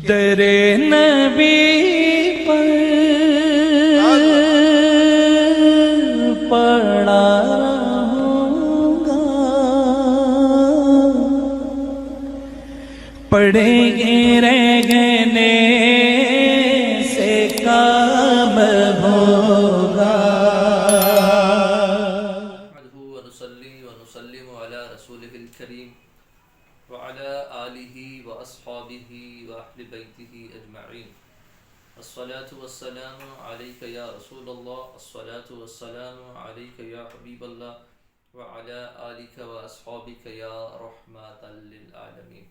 در نبی پر پڑا رہوں گا، پڑھیں گے رہنے سے کام ہوگا۔ ونصلي ونسلم على رسوله الكريم وعلى آله وأصحابه وأهل بيته أجمعين. الصلاة والسلام عليك يا رسول الله، الصلاة والسلام عليك يا حبيب الله، وعلى آلك وأصحابك يا رحمة للعالمين.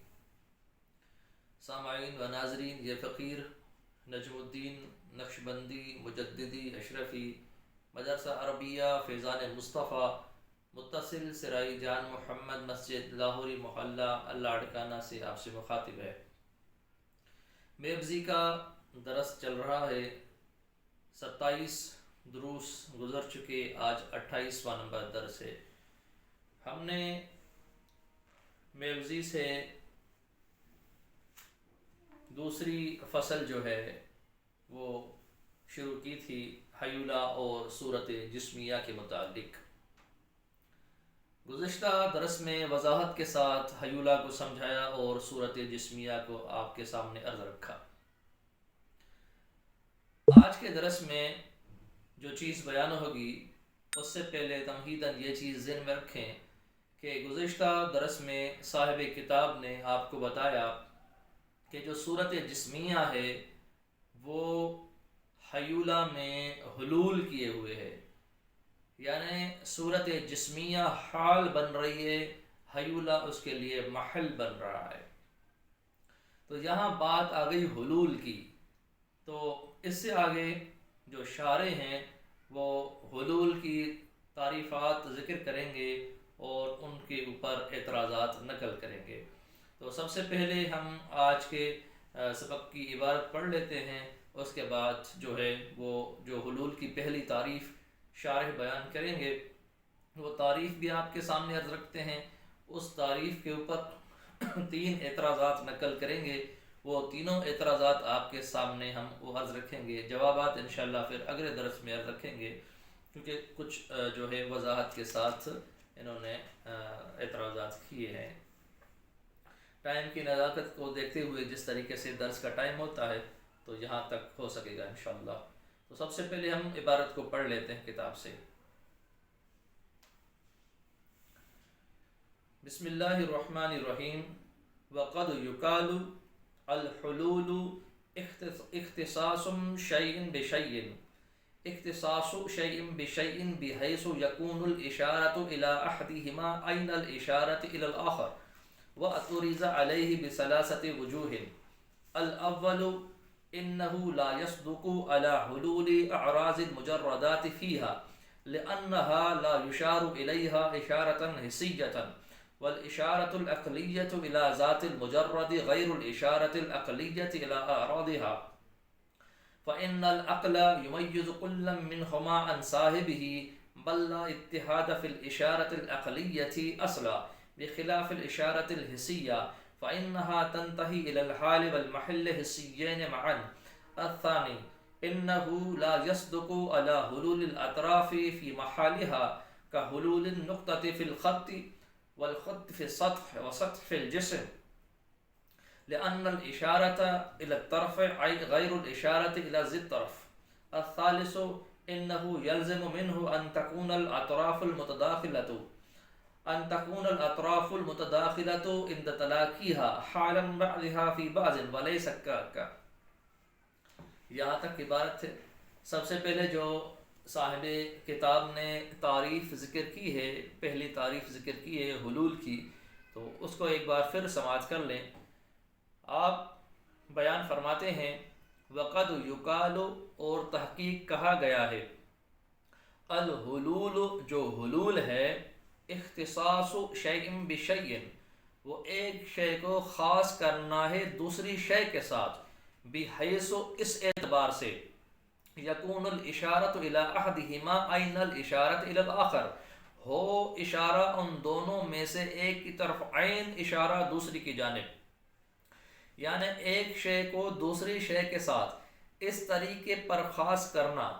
سامعین و ناظرین، یہ فقیر نجم الدین نقشبندی مجددی اشرفی مدرسہ عربیہ فیضان مصطفیٰ متصل سرائی جان محمد مسجد لاہوری محلہ اللہ اڑکانہ سے آپ سے مخاطب ہے۔ میبزی کا درس چل رہا ہے، 27 دروس گزر چکے، آج 28واں نمبر درس ہے۔ ہم نے میبزی سے دوسری فصل جو ہے وہ شروع کی تھی حیولہ اور صورت جسمیہ کے متعلق۔ گزشتہ درس میں وضاحت کے ساتھ حیولہ کو سمجھایا اور صورت جسمیہ کو آپ کے سامنے عرض رکھا۔ آج کے درس میں جو چیز بیان ہوگی اس سے پہلے تمہیداً یہ چیز ذہن میں رکھیں کہ گزشتہ درس میں صاحب کتاب نے آپ کو بتایا کہ جو صورت جسمیہ ہے وہ حیولہ میں حلول کیے ہوئے ہے، یعنی صورت جسمیہ حال بن رہی ہے، حیولہ اس کے لیے محل بن رہا ہے۔ تو یہاں بات آ گئی حلول کی، تو اس سے آگے جو شارح ہیں وہ حلول کی تعریفات ذکر کریں گے اور ان کے اوپر اعتراضات نقل کریں گے۔ تو سب سے پہلے ہم آج کے سبق کی عبارت پڑھ لیتے ہیں، اس کے بعد جو ہے وہ جو حلول کی پہلی تعریف شارح بیان کریں گے وہ تعریف بھی آپ کے سامنے عرض رکھتے ہیں۔ اس تعریف کے اوپر 3 اعتراضات نقل کریں گے، وہ تینوں اعتراضات آپ کے سامنے ہم وہ عرض رکھیں گے، جوابات انشاءاللہ پھر اگلے درس میں عرض رکھیں گے، کیونکہ کچھ جو ہے وضاحت کے ساتھ انہوں نے اعتراضات کیے ہیں۔ ٹائم کی نزاکت کو دیکھتے ہوئے جس طریقے سے درس کا ٹائم ہوتا ہے تو یہاں تک ہو سکے گا انشاءاللہ۔ تو سب سے پہلے ہم عبارت کو پڑھ لیتے ہیں کتاب سے۔ بسم اللہ الرحمن الرحیم۔ وقد یقال الحلول اختصاص شیء بشیء، اختصاص شیء بشیء بحیث یکون الاشارۃ الی احدہما عین الاشارۃ الی الآخر، وأطرز عليه بثلاثة وجوه۔ الأول إنه لا يصدق على حلول أعراض المجردات فيها، لأنها لا يشار إليها إشارة حسية، والإشارة العقلية إلى ذات المجرد غير الإشارة العقلية إلى أعراضها، فإن العقل يميز كلا منهما عن صاحبه، بل لا اتحاد في الإشارة العقلية أصلا، بخلاف الإشارة الحسية فإنها تنتهي إلى الحال والمحل حسيين معا۔ الثاني إنه لا يصدق على حلول الأطراف في محلها كحلول النقطة في الخط والخط في السطح وسطح في الجسم، لأن الإشارة إلى الطرف غير الإشارة إلى ذي الطرف۔ الثالث إنه يلزم منه أن تكون الأطراف المتداخلة عند تلاقيها حالا بعضها في بعض وليس كاكا۔ یہاں تک عبارت ہے۔ سب سے پہلے جو صاحب کتاب نے تعریف ذکر کی ہے، پہلی تعریف ذکر کی ہے حلول کی، تو اس کو ایک بار پھر سماعت کر لیں۔ آپ بیان فرماتے ہیں وقد یقال، اور تحقیق کہا گیا ہے، الحلول، جو حلول ہے، اختصاص شیء بشیء، وہ ایک شے کو خاص کرنا ہے دوسری شے کے ساتھ، بحیث، اس اعتبار سے، یکون الاشارۃ الی احدہما عین الاشارۃ الی الآخر، ہو اشارہ ان دونوں میں سے ایک کی طرف عین اشارہ دوسری کی جانب، یعنی ایک شے کو دوسری شے کے ساتھ اس طریقے پر خاص کرنا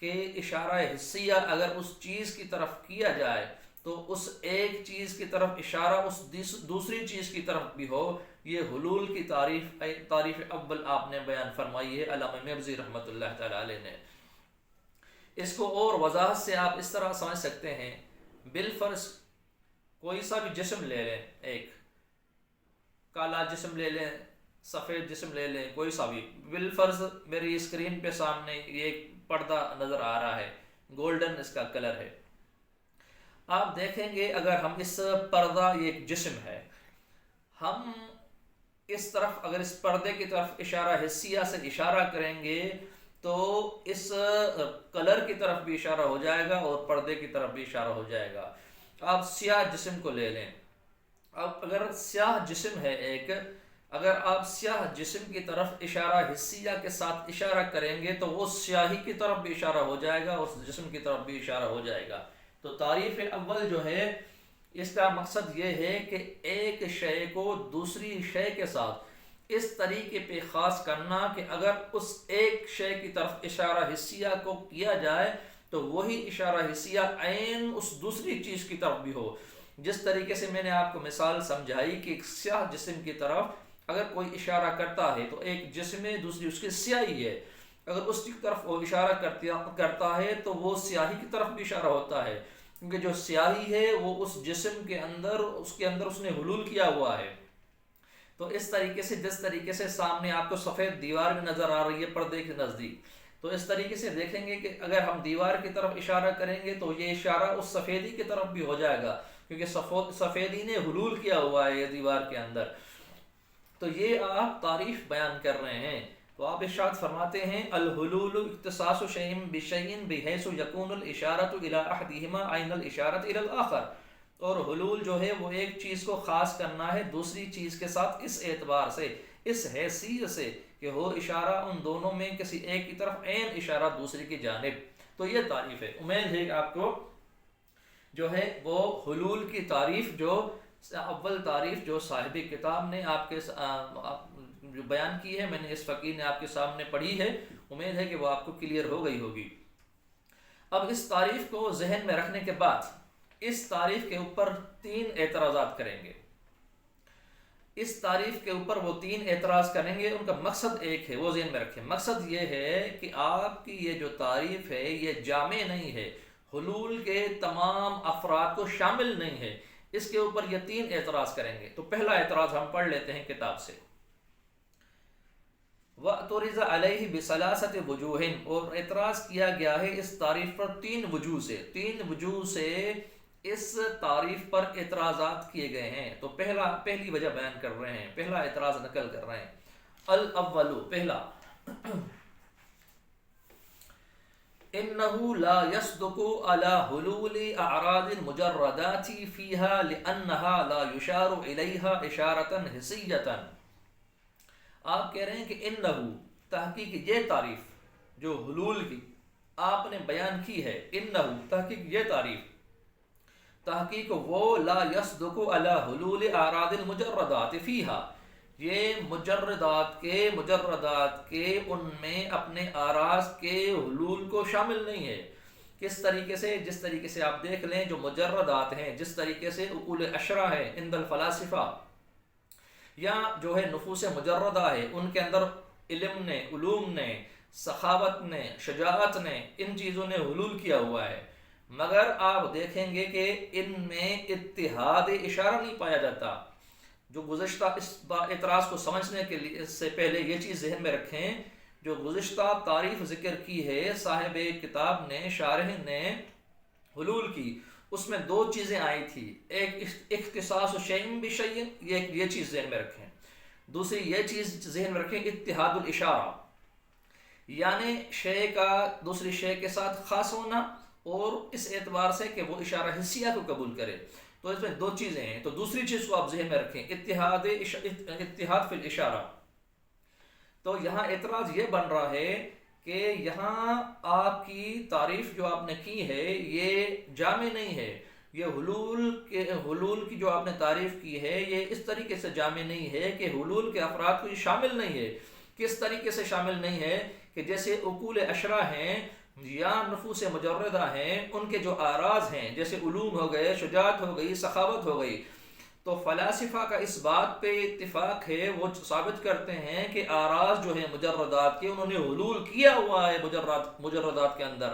کہ اشارہ حسیہ اگر اس چیز کی طرف کیا جائے تو اس ایک چیز کی طرف اشارہ اس دوسری چیز کی طرف بھی ہو، یہ حلول کی تعریف اول آپ نے بیان فرمائی ہے علامہ مبزی رحمۃ اللہ تعالی علیہ نے۔ اس کو اور وضاحت سے آپ اس طرح سمجھ سکتے ہیں، بالفرض کوئی سا بھی جسم لے لیں، ایک کالا جسم لے لیں، سفید جسم لے لیں، کوئی سا بھی، بالفرض میری اسکرین پہ سامنے یہ پردہ نظر آ رہا ہے، گولڈن اس کا کلر ہے۔ آپ دیکھیں گے اگر ہم اس پردہ، یہ ایک جسم ہے، ہم اس طرف اگر اس پردے کی طرف اشارہ حسیہ سے اشارہ کریں گے تو اس کلر کی طرف بھی اشارہ ہو جائے گا اور پردے کی طرف بھی اشارہ ہو جائے گا۔ آپ سیاہ جسم کو لے لیں، اب اگر سیاہ جسم ہے ایک، اگر آپ سیاہ جسم کی طرف اشارہ حسیہ کے ساتھ اشارہ کریں گے تو وہ سیاہی کی طرف بھی اشارہ ہو جائے گا، اس جسم کی طرف بھی اشارہ ہو جائے گا۔ تو تعریف اول جو ہے اس کا مقصد یہ ہے کہ ایک شے کو دوسری شے کے ساتھ اس طریقے پہ خاص کرنا کہ اگر اس ایک شے کی طرف اشارہ حسیہ کو کیا جائے تو وہی اشارہ حسیہ عین اس دوسری چیز کی طرف بھی ہو۔ جس طریقے سے میں نے آپ کو مثال سمجھائی کہ ایک سیاہ جسم کی طرف اگر کوئی اشارہ کرتا ہے تو ایک جسم ہے، دوسری اس کی سیاہی ہے، اگر اس کی طرف وہ اشارہ کرتا ہے تو وہ سیاہی کی طرف بھی اشارہ ہوتا ہے، کیونکہ جو سیاہی ہے وہ اس جسم کے اندر اس نے حلول کیا ہوا ہے۔ تو اس طریقے سے جس طریقے سے سامنے آپ کو سفید دیوار بھی نظر آ رہی ہے پردے کے نزدیک، تو اس طریقے سے دیکھیں گے کہ اگر ہم دیوار کی طرف اشارہ کریں گے تو یہ اشارہ اس سفیدی کی طرف بھی ہو جائے گا، کیونکہ سفیدی نے حلول کیا ہوا ہے یہ دیوار کے اندر۔ تو یہ آپ تعریف بیان کر رہے ہیں، تو آپ ارشاد فرماتے ہیں الحلول اختصاص شیء بشیء بحیث یکون الاشارۃ الی احدہما عین الاشارۃ الی الاخر، اور حلول جو ہے وہ ایک چیز کو خاص کرنا ہے دوسری چیز کے ساتھ اس اعتبار سے، اس حیثیت سے کہ ہو اشارہ ان دونوں میں کسی ایک کی طرف عین اشارہ دوسری کی جانب۔ تو یہ تعریف ہے، امید ہے کہ آپ کو جو ہے وہ حلول کی تعریف، جو اول تعریف جو صاحب کتاب نے آپ کے جو بیان کی ہے، میں نے اس فقیر نے آپ کے سامنے پڑھی ہے، امید ہے کہ وہ آپ کو کلیئر ہو گئی ہوگی۔ اب اس تعریف کو ذہن میں رکھنے کے بعد اس تعریف کے اوپر 3 اعتراضات کریں گے۔ اس تعریف کے اوپر وہ 3 اعتراض کریں گے، ان کا مقصد ایک ہے، وہ ذہن میں رکھیں۔ مقصد یہ ہے کہ آپ کی یہ جو تعریف ہے یہ جامع نہیں ہے، حلول کے تمام افراد کو شامل نہیں ہے، اس کے اوپر یہ 3 اعتراض کریں گے۔ تو پہلا اعتراض ہم پڑھ لیتے ہیں کتاب سے۔ وَاعْتُرِضَ عَلَيْهِ بِثَلَاثَةِ وُجُوهٍ، اور اعتراض کیا گیا ہے اس تعریف پر 3 وجوہ سے، 3 وجوہ سے اس تعریف پر اعتراضات کیے گئے ہیں۔ تو پہلی وجہ بیان کر رہے ہیں، پہلا اعتراض نقل کر رہے ہیں۔ الاول، پہلا، انه لا يصدق على حلول اعراض المجردات فيها لانها لا يشار اليها اشارة حسية۔ آپ کہہ رہے ہیں کہ انه، تحقیق یہ تعریف جو حلول کی آپ نے بیان کی ہے، انه تحقیق یہ تعریف، تحقیق وہ لا يصدق على حلول اعراض المجردات فيها، یہ مجردات کے ان میں اپنے اعراض کے حلول کو شامل نہیں ہے۔ کس طریقے سے؟ جس طریقے سے آپ دیکھ لیں جو مجردات ہیں، جس طریقے سے عقول عشرہ ہے عند الفلاسفہ، یا جو ہے نفوس مجردہ ہے، ان کے اندر علم نے، علوم نے، سخاوت نے، شجاعت نے، ان چیزوں نے حلول کیا ہوا ہے، مگر آپ دیکھیں گے کہ ان میں اتحاد اشارہ نہیں پایا جاتا۔ جو گزشتہ اس اعتراض کو سمجھنے کے لیے اس سے پہلے یہ چیز ذہن میں رکھیں، جو گزشتہ تعریف ذکر کی ہے صاحب کتاب نے، شارح نے حلول کی، اس میں 2 چیزیں آئی تھی، ایک اختصاص شیء بشیء، یہ چیز ذہن میں رکھیں، دوسری یہ چیز ذہن میں رکھیں اتحاد الاشارہ، یعنی شے کا دوسری شے کے ساتھ خاص ہونا، اور اس اعتبار سے کہ وہ اشارہ حسیہ کو قبول کرے۔ تو اس میں 2 چیزیں ہیں، تو دوسری چیز کو آپ ذہن میں رکھیں، اتحاد فی الاشارہ۔ تو یہاں اعتراض یہ بن رہا ہے کہ یہاں آپ کی تعریف جو آپ نے کی ہے یہ جامع نہیں ہے، یہ حلول کی جو آپ نے تعریف کی ہے یہ اس طریقے سے جامع نہیں ہے کہ حلول کے افراد کو یہ شامل نہیں ہے. کس طریقے سے شامل نہیں ہے کہ جیسے عقول اشرا ہیں یا نفوس مجردہ ہیں، ان کے جو آراز ہیں جیسے علوم ہو گئے، شجاعت ہو گئی، سخاوت ہو گئی، تو فلاسفہ کا اس بات پہ اتفاق ہے، وہ ثابت کرتے ہیں کہ آراز جو ہیں مجردات کے انہوں نے حلول کیا ہوا ہے مجردات کے اندر.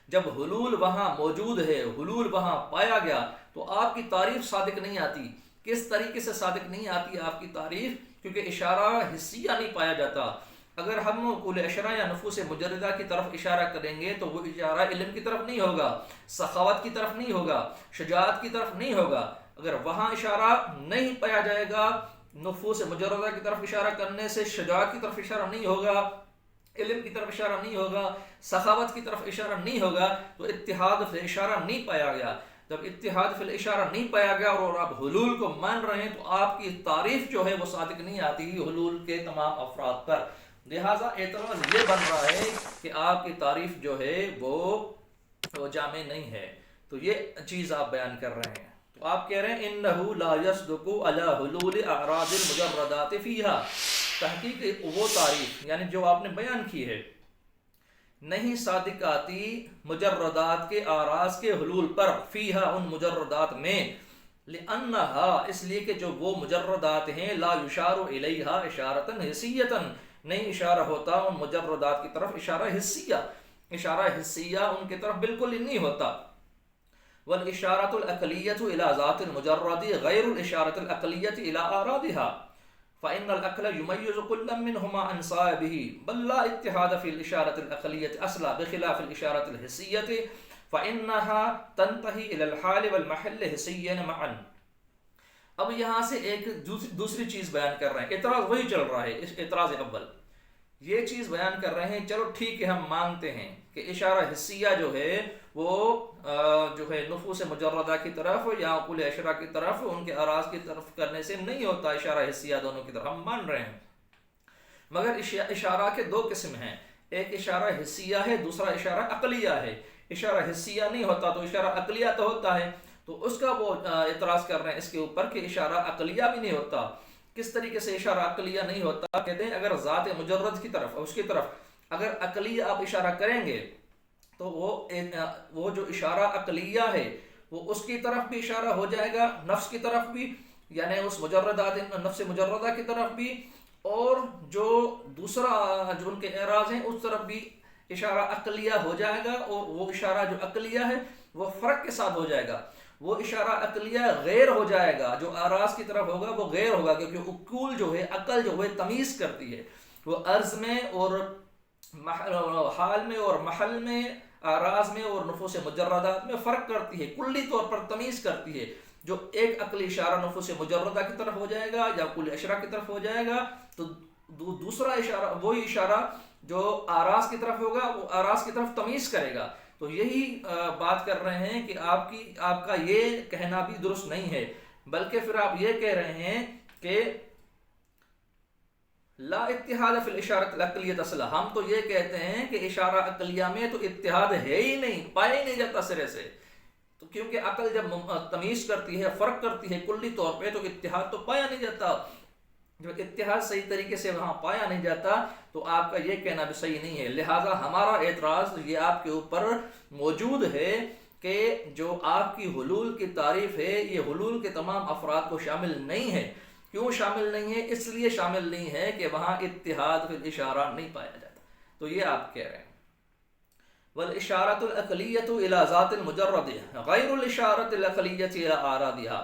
جب حلول وہاں موجود ہے، حلول وہاں پایا گیا، تو آپ کی تعریف صادق نہیں آتی. کس طریقے سے صادق نہیں آتی آپ کی تعریف؟ کیونکہ اشارہ حسیہ نہیں پایا جاتا. اگر ہم عقول اشرا یا نفوس مجردہ کی طرف اشارہ کریں گے تو وہ اشارہ علم کی طرف نہیں ہوگا، سخاوت کی طرف نہیں ہوگا، شجاعت کی طرف نہیں ہوگا. اگر وہاں اشارہ نہیں پایا جائے گا، نفوس مجردہ کی طرف اشارہ کرنے سے شجاعت کی طرف اشارہ نہیں ہوگا، علم کی طرف اشارہ نہیں ہوگا، سخاوت کی طرف اشارہ نہیں ہوگا، تو اتحاد فی الاشارہ نہیں پایا گیا. جب اتحاد فی الاشارہ نہیں پایا گیا اور آپ حلول کو مان رہے ہیں تو آپ کی تعریف جو ہے وہ صادق نہیں آتی حلول کے تمام افراد پر. لہٰذا اعتراض یہ بن رہا ہے کہ آپ کی تعریف جو ہے وہ جامع نہیں ہے. تو یہ چیز آپ بیان کر رہے ہیں. تو آپ کہہ رہے ہیں انہو لا یصدق علی حلول اعراض المجردات فیہا. تحقیق وہ تعریف یعنی جو آپ نے بیان کی ہے نہیں صادق آتی مجردات کے آراز کے حلول پر، فیہا ان مجردات میں، لأنہا اس لیے کہ جو وہ مجردات ہیں لا یشار الیہا اشارۃ حسیۃ، نہیں اشارہ ہوتا ان مجردات کی طرف اشارہ حسیہ، اشارہ حسیہ ان کی طرف بالکل ہی نہیں ہوتا. والاشارۃ العقلیۃ الی ذات المجرد غیر الاشارۃ العقلیۃ الی آرادها، فإن العقل يميز كل منهما عن صاحبه، بل لا اتحاد في الإشارة العقلية أصلا بخلاف الإشارة الحسية فإنها تنتهي إلى الحال والمحل حسيا معا. اب یہاں سے ایک دوسری چیز بیان کر رہے ہیں. اعتراض وہی چل رہا ہے، اعتراض اول یہ چیز بیان کر رہے ہیں. چلو ٹھیک ہے، ہم مانتے ہیں کہ اشارہ حسیہ جو ہے وہ جو ہے نفوس مجردہ کی طرف یا عقول اشرا کی طرف، ان کے آراز کی طرف کرنے سے نہیں ہوتا اشارہ حسیہ دونوں کی طرف، ہم مان رہے ہیں. مگر اشارہ کے دو قسم ہیں، ایک اشارہ حسیہ ہے، دوسرا اشارہ عقلیہ ہے. اشارہ حسیہ نہیں ہوتا تو اشارہ عقلیہ تو ہوتا ہے. تو اس کا وہ اعتراض کر رہے ہیں اس کے اوپر کہ اشارہ عقلیہ بھی نہیں ہوتا. کس طریقے سے اشارہ عقلیہ نہیں ہوتا؟ کہتے ہیں اگر ذات مجرد کی طرف اس کی طرف اگر عقلیہ آپ اشارہ کریں گے تو وہ جو اشارہ عقلیہ ہے وہ اس کی طرف بھی اشارہ ہو جائے گا، نفس کی طرف بھی، یعنی اس مجردات نفس مجردہ کی طرف بھی، اور جو دوسرا جو ان کے اعراض ہیں اس طرف بھی اشارہ عقلیہ ہو جائے گا. اور وہ اشارہ جو عقلیہ ہے وہ فرق کے ساتھ ہو جائے گا. وہ اشارہ عقلیہ غیر ہو جائے گا، جو آراز کی طرف ہوگا وہ غیر ہوگا، کیونکہ عقول جو ہے، عقل جو ہے تمیز کرتی ہے. وہ عرض میں اور حال میں اور محل میں، آراز میں اور نفوس مجردات میں فرق کرتی ہے، کلی طور پر تمیز کرتی ہے. جو ایک عقلی اشارہ نفوس مجردہ کی طرف ہو جائے گا یا کل اشرا کی طرف ہو جائے گا تو دوسرا اشارہ وہی اشارہ جو آراز کی طرف ہوگا وہ آراز کی طرف تمیز کرے گا. تو یہی بات کر رہے ہیں کہ آپ کا یہ کہنا بھی درست نہیں ہے، بلکہ پھر آپ یہ کہہ رہے ہیں کہ لا اتحاد فی الاشارۃ العقلیۃ اصلا. ہم تو یہ کہتے ہیں کہ اشارہ عقلیہ میں تو اتحاد ہے ہی نہیں، پایا ہی نہیں جاتا سرے سے. تو کیونکہ عقل جب تمیز کرتی ہے، فرق کرتی ہے کلی طور پہ، تو اتحاد تو پایا نہیں جاتا. جب اتحاد صحیح طریقے سے وہاں پایا نہیں جاتا تو آپ کا یہ کہنا بھی صحیح نہیں ہے. لہٰذا ہمارا اعتراض یہ آپ کے اوپر موجود ہے کہ جو آپ کی حلول کی تعریف ہے یہ حلول کے تمام افراد کو شامل نہیں ہے. کیوں شامل نہیں ہے؟ اس لیے شامل نہیں ہے کہ وہاں اتحاد فی الاشارہ نہیں پایا جاتا. تو یہ آپ کہہ رہے ہیں والاشارۃ العقلیۃ الی ذات المجرد غیر الاشارۃ العقلیۃ الی اعراضها.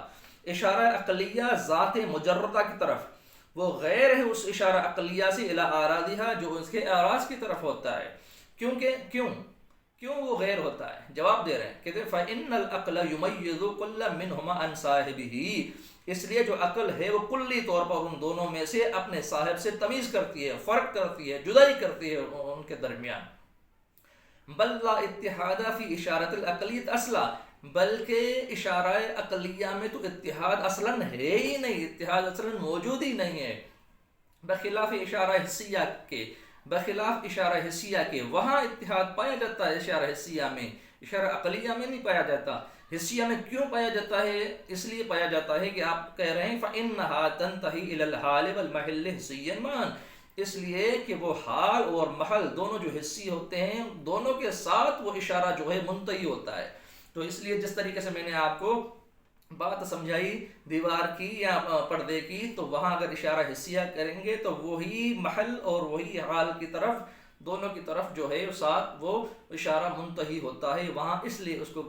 اشارہ عقلیہ ذات مجردہ کی طرف وہ غیر ہے اس اشارہ عقلیہ سے الی اعراضها جو اس کے اعراض کی طرف ہوتا ہے. کیوں وہ غیر ہوتا ہے؟ جواب دے رہے ہیں کہ فإن العقل يميز كل منهما عن صاحبه. اس لیے جو عقل ہے وہ کلی طور پر ان دونوں میں سے اپنے صاحب سے تمیز کرتی ہے، فرق کرتی ہے، جدائی کرتی ہے ان کے درمیان. بل لا اتحاد فی اشارۃ العقلیۃ اصلا. بلکہ اشارہ عقلیہ میں تو اتحاد اصلاً ہے ہی نہیں، اتحاد اصلاً موجود ہی نہیں ہے. بخلاف اشارہ حسیہ کے، بخلاف اشارہ حسیہ کے وہاں اتحاد پایا جاتا ہے اشارہ حسیہ میں، اشارہ عقلیہ میں نہیں پایا جاتا. حصیہ میں کیوں پایا جاتا ہے؟ اس لیے پایا جاتا ہے کہ آپ کہہ رہے ہیں فَإِنَّهَا تَنْتَهِي إِلَى الْحَالِ وَالْمَحِلِّ حِصِّيًّا مَعًا، اس لیے کہ وہ حال اور محل دونوں جو حصی ہوتے ہیں دونوں کے ساتھ وہ اشارہ جو ہے منتہی ہوتا ہے۔ تو اس لیے جس طریقے سے میں نے آپ کو بات سمجھائی دیوار کی یا پردے کی، تو وہاں اگر اشارہ حصیہ کریں گے تو وہی محل اور وہی حال کی طرف دونوں کی طرف جو ہے ساتھ وہ اشارہ منتہی ہوتا ہے وہاں، اس لیے اس کو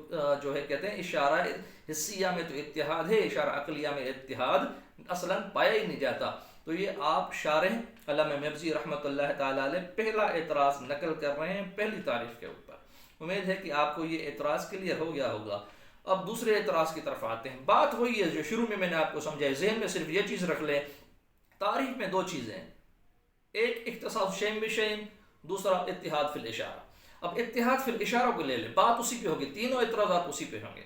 جو ہے کہتے ہیں اشارہ حصیہ میں تو اتحاد ہے، اشارہ عقلیہ میں اتحاد اصلا پایا ہی نہیں جاتا۔ تو یہ آپ شارح علامہ مبزی رحمۃ اللہ تعالیٰ علیہ پہلا اعتراض نقل کر رہے ہیں پہلی تعریف کے اوپر۔ امید ہے کہ آپ کو یہ اعتراض کلیئر ہو گیا ہوگا۔ اب دوسرے اعتراض کی طرف آتے ہیں۔ بات وہی ہے جو شروع میں نے آپ کو سمجھائی، ذہن میں صرف یہ چیز رکھ لیں، تعریف میں دو چیزیں ہیں، ایک اختصاص شیء بشیء، دوسرا اتحاد فی الاشارہ۔ اب اتحاد فی الاشارہ کو لے لیں، بات اسی پہ ہوگی، تینوں اعتراضات اسی پہ ہوں گے،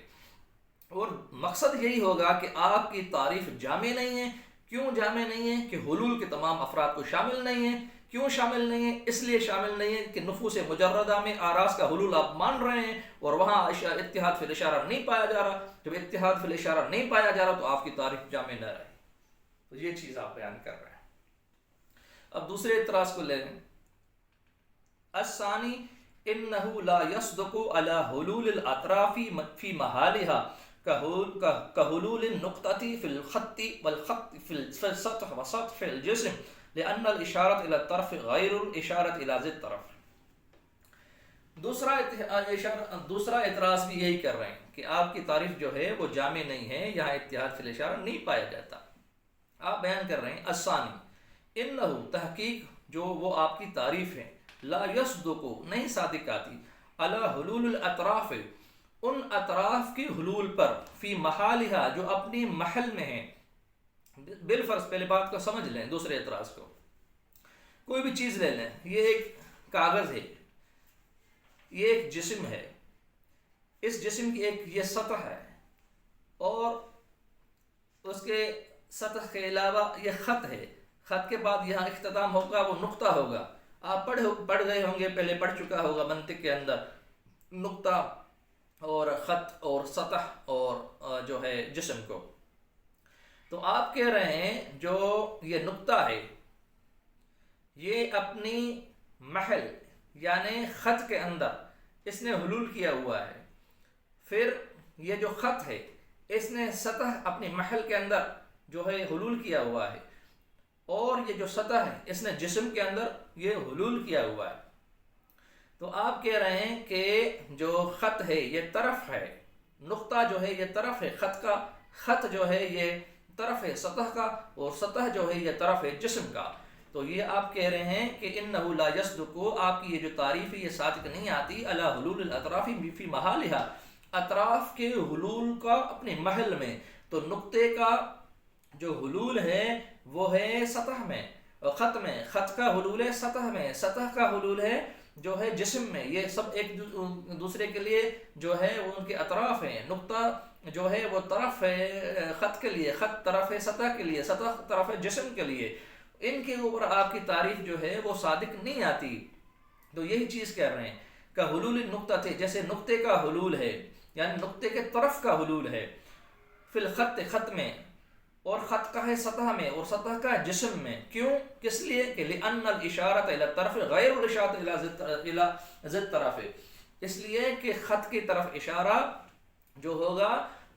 اور مقصد یہی ہوگا کہ آپ کی تعریف جامع نہیں ہے۔ کیوں جامع نہیں ہے؟ کہ حلول کے تمام افراد کو شامل نہیں ہے۔ کیوں شامل نہیں ہے؟ اس لیے شامل نہیں ہے کہ نفوس مجردہ میں آراز کا حلول آپ مان رہے ہیں اور وہاں اتحاد فی الاشارہ نہیں پایا جا رہا۔ جب اتحاد فی الاشارہ نہیں پایا جا رہا تو آپ کی تعریف جامع نہ رہے۔ تو یہ چیز آپ بیان کر رہے ہیں۔ اب دوسرے اعتراض کو لے لیں، الثانی انه لا يصدق على حلول الاطراف في محلها كحلول النقطة في الخط والخط في السطح وسطح الجسم لأن الإشارة إلى الطرف غير الإشارة إلى ذي الطرف۔ دوسرا اعتراض بھی یہی کر رہے ہیں کہ آپ کی تعریف جو ہے وہ جامع نہیں ہے، یہاں اتحاد فی الاشارہ نہیں پایا جاتا۔ آپ بیان کر رہے ہیں الثانی انہ، تحقیق جو وہ آپ کی تعریف ہے، لا یصدق، نہیں صادق آتی، علی حلول الاطراف، ان اطراف کی حلول پر، فی محالها، جو اپنی محل میں ہیں۔ بالفرض پہلے بات کو سمجھ لیں، دوسرے اعتراض کو، کوئی بھی چیز لے لیں، یہ ایک کاغذ ہے، یہ ایک جسم ہے، اس جسم کی ایک یہ سطح ہے، اور اس کے سطح کے علاوہ یہ خط ہے، خط کے بعد یہاں اختتام ہوگا، وہ نقطہ ہوگا۔ آپ پڑھ گئے ہوں گے، پہلے پڑھ چکا ہوگا منطق کے اندر، نقطہ اور خط اور سطح اور جو ہے جسم کو۔ تو آپ کہہ رہے ہیں جو یہ نقطہ ہے یہ اپنی محل یعنی خط کے اندر اس نے حلول کیا ہوا ہے، پھر یہ جو خط ہے اس نے سطح اپنی محل کے اندر جو ہے حلول کیا ہوا ہے، اور یہ جو سطح ہے اس نے جسم کے اندر یہ حلول کیا ہوا ہے۔ تو آپ کہہ رہے ہیں کہ جو خط ہے یہ طرف ہے، نقطہ جو ہے یہ طرف ہے خط کا، خط جو ہے یہ طرف ہے سطح کا، اور سطح جو ہے یہ طرف ہے جسم کا۔ تو یہ آپ کہہ رہے ہیں کہ انہ لا یصدق، آپ کی یہ جو تعریف ہے یہ صادق نہیں آتی، علی حلول الاطراف فی محلها، اطراف کے حلول کا اپنے محل میں۔ تو نقطے کا جو حلول ہے وہ ہے سطح میں، خط میں، خط کا حلول ہے سطح میں، سطح کا حلول ہے جو ہے جسم میں۔ یہ سب ایک دوسرے کے لیے جو ہے وہ ان کے اطراف ہیں۔ نقطہ جو ہے وہ طرف ہے خط کے لیے، خط طرف ہے سطح کے لیے، سطح طرف ہے جسم کے لیے۔ ان کے اوپر آپ کی تعریف جو ہے وہ صادق نہیں آتی۔ تو یہی چیز کہہ رہے ہیں کہ حلول نقطہ تھے، جیسے نقطے کا حلول ہے یعنی نقطے کے طرف کا حلول ہے، فی الخط، خط میں، اور خط کا ہے سطح میں، اور سطح کا ہے جسم میں۔ کیوں؟ کس لیے؟ کہ لأن الاشارۃ الی الطرف غیر الاشارۃ الی ذی الطرف، اس لیے کہ خط کی طرف اشارہ جو ہوگا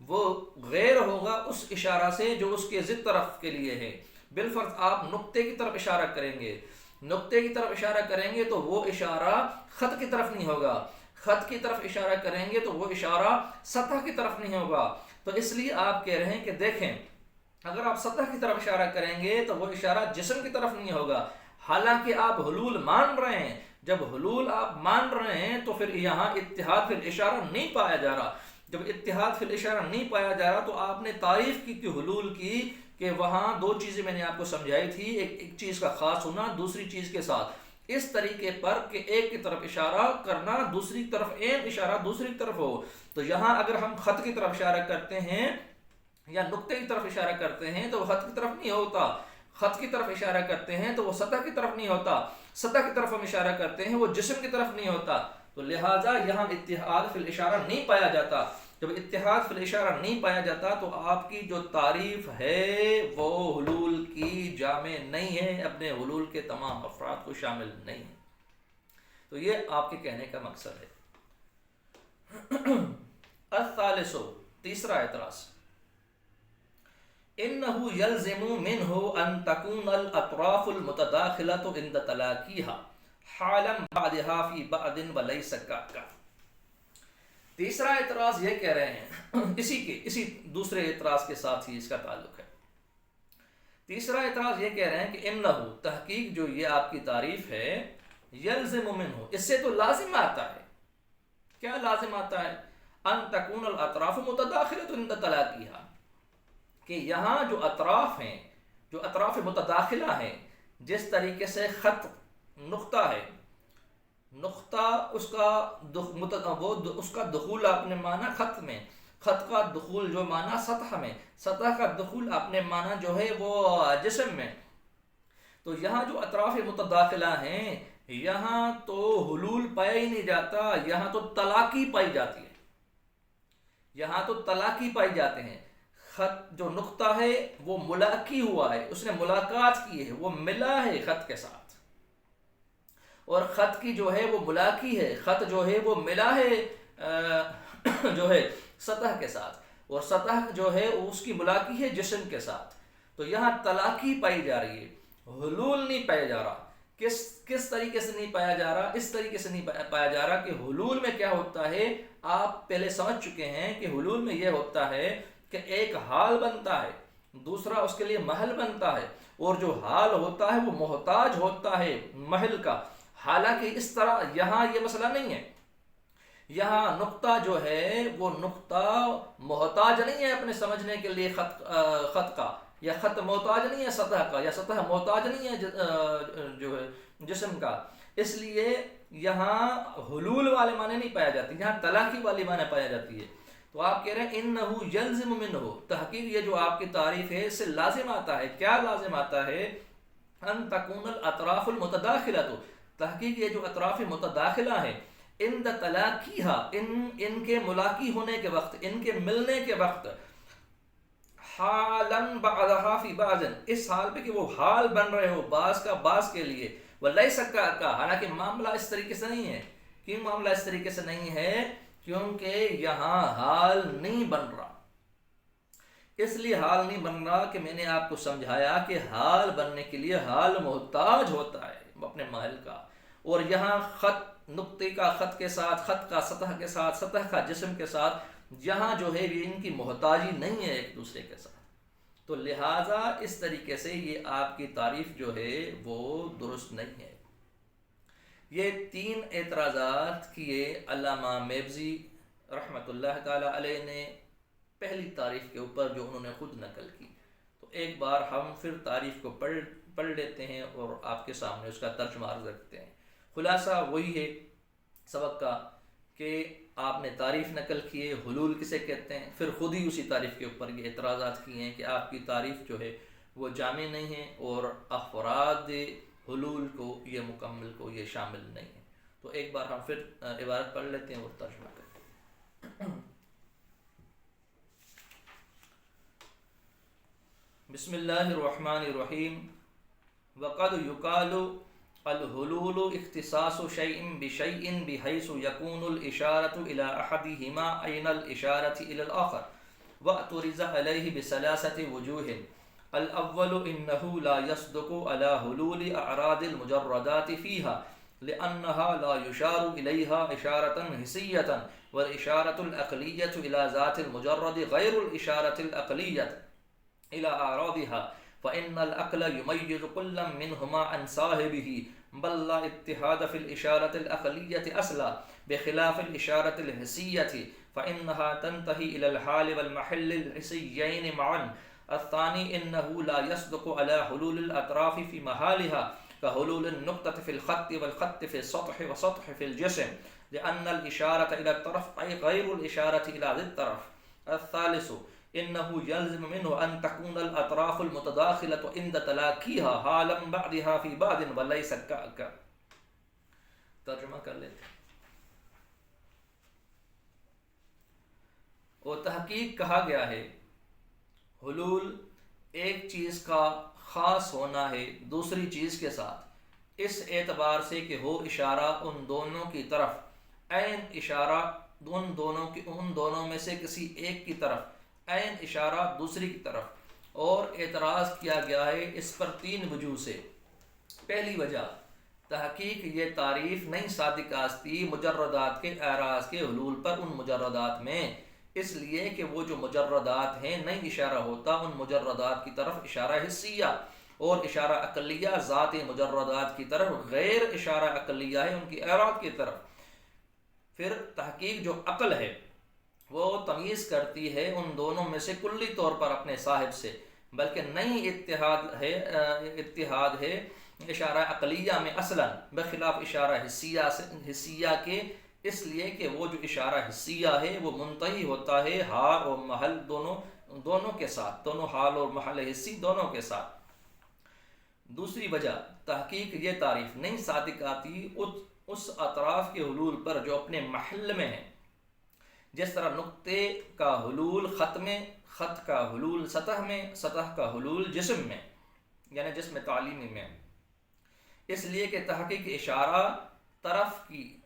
وہ غیر ہوگا اس اشارہ سے جو اس کے ضد طرف کے لیے ہے۔ بالفرض آپ نقطے کی طرف اشارہ کریں گے، نقطے کی طرف اشارہ کریں گے تو وہ اشارہ خط کی طرف نہیں ہوگا، خط کی طرف اشارہ کریں گے تو وہ اشارہ سطح کی طرف نہیں ہوگا۔ تو اس لیے آپ کہہ رہے ہیں کہ دیکھیں اگر آپ سطح کی طرف اشارہ کریں گے تو وہ اشارہ جسم کی طرف نہیں ہوگا، حالانکہ آپ حلول مان رہے ہیں۔ جب حلول آپ مان رہے ہیں تو پھر یہاں اتحاد فی الاشارہ نہیں پایا جا رہا۔ جب اتحاد فی الاشارہ نہیں پایا جا رہا تو آپ نے تعریف کی کہ حلول کی، کہ وہاں دو چیزیں میں نے آپ کو سمجھائی تھی، ایک چیز کا خاص ہونا دوسری چیز کے ساتھ، اس طریقے پر کہ ایک کی طرف اشارہ کرنا دوسری طرف عین اشارہ دوسری طرف ہو۔ تو یہاں اگر ہم خط کی طرف اشارہ کرتے ہیں یا نقطے کی طرف اشارہ کرتے ہیں تو وہ خط کی طرف نہیں ہوتا، خط کی طرف اشارہ کرتے ہیں تو وہ سطح کی طرف نہیں ہوتا، سطح کی طرف ہم اشارہ کرتے ہیں وہ جسم کی طرف نہیں ہوتا۔ تو لہٰذا یہاں اتحاد فی الاشارہ نہیں پایا جاتا۔ جب اتحاد فی الاشارہ نہیں پایا جاتا تو آپ کی جو تعریف ہے وہ حلول کی جامع نہیں ہے، اپنے حلول کے تمام افراد کو شامل نہیں ہے۔ تو یہ آپ کے کہنے کا مقصد ہے۔ الثالث، تیسرا اعتراض، انه يلزم منه ان تكون الاطراف المتداخله عند تلاقيها حالا بعدها في بعد وليس كاكا۔ تیسرا اعتراض یہ کہہ رہے ہیں، اسی دوسرے اعتراض کے ساتھ ہی اس کا تعلق ہے۔ تیسرا اعتراض یہ کہہ رہے ہیں کہ انه، تحقیق جو یہ آپ کی تعریف ہے، یلزم منه، اس سے تو لازم آتا ہے، کیا لازم آتا ہے؟ ان تكون الاطراف متداخلة عند تلاقيها، کہ یہاں جو اطراف ہیں، جو اطراف متداخلہ ہیں، جس طریقے سے خط نقطہ ہے، نقطہ اس کا دخول آپ نے مانا خط میں، خط کا دخول جو مانا سطح میں، سطح کا دخول آپ نے مانا جو ہے وہ جسم میں، تو یہاں جو اطراف متداخلہ ہیں یہاں تو حلول پایا ہی نہیں جاتا، یہاں تو تلاقی پائی جاتی ہے، یہاں تو تلاقی پائی جاتے ہیں۔ خط جو نقطہ ہے وہ ملاقی ہوا ہے، اس نے ملاقات کی ہے، وہ ملا ہے خط کے ساتھ، اور خط کی جو ہے وہ ملاقی ہے، خط جو ہے وہ ملا ہے جو ہے سطح کے ساتھ، اور سطح جو ہے اس کی ملاقی ہے جسم کے ساتھ، تو یہاں تلاقی پائی جا رہی ہے، حلول نہیں پایا جا رہا۔ کس طریقے سے نہیں پایا جا رہا؟ اس طریقے سے نہیں پایا جا رہا کہ حلول میں کیا ہوتا ہے، آپ پہلے سمجھ چکے ہیں کہ حلول میں یہ ہوتا ہے کہ ایک حال بنتا ہے، دوسرا اس کے لیے محل بنتا ہے، اور جو حال ہوتا ہے وہ محتاج ہوتا ہے محل کا، حالانکہ اس طرح یہاں یہ مسئلہ نہیں ہے، یہاں نقطہ جو ہے وہ نقطہ محتاج نہیں ہے اپنے سمجھنے کے لیے خط کا، یا خط محتاج نہیں ہے سطح کا، یا سطح محتاج نہیں ہے جو ہے جسم کا، اس لیے یہاں حلول والے معنی نہیں پایا جاتی، یہاں تلاقی والی معنی پایا جاتی ہے۔ تو آپ کہہ رہے ہیں انہو یلزم منہ، تحقیق یہ جو آپ کی تعریف ہے اس سے لازم آتا ہے، کیا لازم آتا ہے؟ ان تکون الاطراف المتداخلہ، تحقیق یہ جو اطراف متداخلہ ہیں، عند تلاقیہا، ان کے ملاقی ہونے کے وقت، ان کے ملنے کے وقت، حالا بعضہا فی بعض، اس حال پہ کہ وہ حال بن رہے ہو بعض کا بعض کے لیے، ولیس کا، حالانکہ معاملہ اس طریقے سے نہیں ہے۔ کیوں معاملہ اس طریقے سے نہیں ہے؟ کیونکہ یہاں حال نہیں بن رہا، اس لیے حال نہیں بن رہا کہ میں نے آپ کو سمجھایا کہ حال بننے کے لیے حال محتاج ہوتا ہے اپنے محل کا، اور یہاں خط نقطے کا خط کے ساتھ، خط کا سطح کے ساتھ، سطح کا جسم کے ساتھ، یہاں جو ہے یہ ان کی محتاجی نہیں ہے ایک دوسرے کے ساتھ، تو لہٰذا اس طریقے سے یہ آپ کی تعریف جو ہے وہ درست نہیں ہے۔ یہ تین اعتراضات کیے علامہ میبزی رحمۃ اللہ تعالی علیہ نے پہلی تعریف کے اوپر جو انہوں نے خود نقل کی۔ تو ایک بار ہم پھر تعریف کو پڑھ لیتے ہیں اور آپ کے سامنے اس کا ترجمہ عرض رکھتے ہیں۔ خلاصہ وہی ہے سبق کا کہ آپ نے تعریف نقل کیے، حلول کسے کہتے ہیں، پھر خود ہی اسی تعریف کے اوپر یہ اعتراضات کیے ہیں کہ آپ کی تعریف جو ہے وہ جامع نہیں ہے، اور افراد حلول کو، یہ مکمل کو یہ شامل نہیں ہے۔ تو ایک بار ہم پھر عبارت پڑھ لیتے ہیں اور ترجمہ کرتے ہیں۔ بسم اللہ الرحمن الرحیم۔ وقد يقال الحلول اختصاص شيء بشيء بحيث يكون الإشارة إلى أحدهما أين الإشارة إلى الآخر، واعترض عليه بثلاثة وجوه: الأول إنه لا يصدق على حلول أعراض المجردات فيها لأنها لا يشار إليها إشارة حسية، والإشارة العقلية إلى ذات المجرد غير الإشارة العقلية إلى أعراضها، فإن العقل يميز كل منهما عن صاحبه، بل لا اتحاد في الإشارة العقلية أصلا، بخلاف الإشارة الحسية فإنها تنتهي إلى الحال والمحل الحسيين معا۔ الثاني إنه لا يصدق على حلول الأطراف في محلها كحلول النقطة في الخط والخط في السطح والسطح في الجسم، لأن الإشارة إلى الطرف غير الإشارة إلى ذي الطرف۔ الثالث إنه يلزم منه أن تكون الأطراف المتداخلة عند تلاقيها حالا بعدها في بعد وليس كأك۔ ترجمہ کر لیتے ہیں۔ اور تحقیق کہا گیا ہے حلول ایک چیز کا خاص ہونا ہے دوسری چیز کے ساتھ، اس اعتبار سے کہ ہو اشارہ ان دونوں کی طرف، عین اشارہ ان دونوں میں سے کسی ایک کی طرف، عین اشارہ دوسری کی طرف۔ اور اعتراض کیا گیا ہے اس پر 3 وجوہ سے۔ پہلی وجہ، تحقیق یہ تعریف نہیں صادق آستی مجردات کے اعراض کے حلول پر ان مجردات میں، اس لیے کہ وہ جو مجردات ہیں نہیں اشارہ ہوتا ان مجردات کی طرف اشارہ حسیہ، اور اشارہ عقلیہ ذات مجردات کی طرف، غیر اشارہ عقلیہ ہے ان کی اعراض کی طرف۔ پھر تحقیق جو عقل ہے وہ تمیز کرتی ہے ان دونوں میں سے کلی طور پر اپنے صاحب سے، بلکہ نئی اتحاد ہے اشارہ عقلیہ میں اصلاً، بخلاف اشارہ حسیہ کے، اس لیے کہ وہ جو اشارہ حسیہ ہے وہ منتہی ہوتا ہے حال اور محل دونوں کے ساتھ، دونوں حال اور محل حسی دونوں کے ساتھ۔ دوسری وجہ، تحقیق یہ تعریف نہیں صادق آتی اس اطراف کے حلول پر جو اپنے محل میں ہیں، جس طرح نقطے کا حلول خط میں، خط کا حلول سطح میں، سطح کا حلول جسم میں، یعنی جسم تعلیمی میں، اس لیے کہ تحقیق اشارہ طرف کی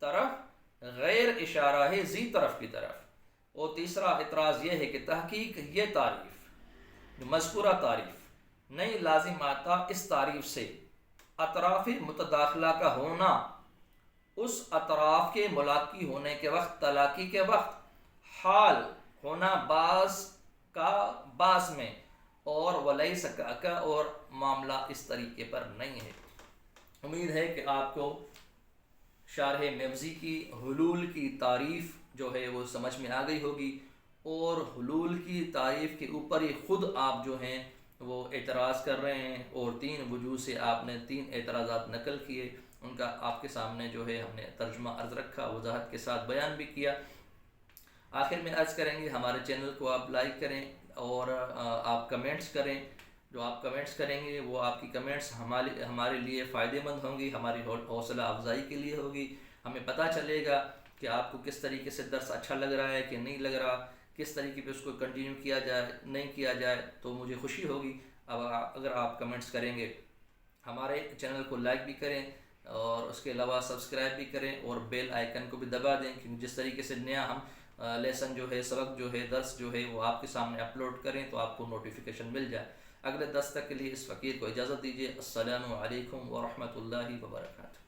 طرف غیر اشارہ ہے ذی طرف کی طرف۔ اور تیسرا اعتراض یہ ہے کہ تحقیق یہ تعریف، مذکورہ تعریف، نہیں لازم آتا اس تعریف سے اطراف متداخلہ کا ہونا، اس اطراف کے ملاقی ہونے کے وقت، تلاقی کے وقت حال ہونا بعض کا بعض میں، اور ولیس کا اور معاملہ اس طریقے پر نہیں ہے۔ امید ہے کہ آپ کو شارح مبزی کی حلول کی تعریف جو ہے وہ سمجھ میں آ گئی ہوگی، اور حلول کی تعریف کے اوپر ہی خود آپ جو ہیں وہ اعتراض کر رہے ہیں، اور 3 وجوہ سے آپ نے 3 اعتراضات نقل کیے، ان کا آپ کے سامنے جو ہے ہم نے ترجمہ عرض رکھا، وضاحت کے ساتھ بیان بھی کیا۔ آخر میں عرض کریں گے ہمارے چینل کو آپ لائک کریں اور آپ کمنٹس کریں، جو آپ کمنٹس کریں گے وہ آپ کی کمنٹس ہمارے لیے فائدہ مند ہوں گی، ہماری حوصلہ افزائی کے لیے ہوگی، ہمیں پتہ چلے گا کہ آپ کو کس طریقے سے درس اچھا لگ رہا ہے کہ نہیں لگ رہا، کس طریقے پہ اس کو کنٹینیو کیا جائے نہیں کیا جائے، تو مجھے خوشی ہوگی اگر آپ کمنٹس کریں گے۔ ہمارے چینل کو لائک بھی کریں اور اس کے علاوہ سبسکرائب بھی کریں، اور بیل آئیکن کو بھی دبا دیں کہ جس طریقے سے نیا ہم لیسن جو ہے، سبق جو ہے، درس جو ہے وہ آپ کے سامنے اپلوڈ کریں تو آپ کو نوٹیفیکیشن مل جائے۔ اگلے درس تک کے لیے اس فقیر کو اجازت دیجیے۔ السلام علیکم ورحمۃ اللہ وبرکاتہ۔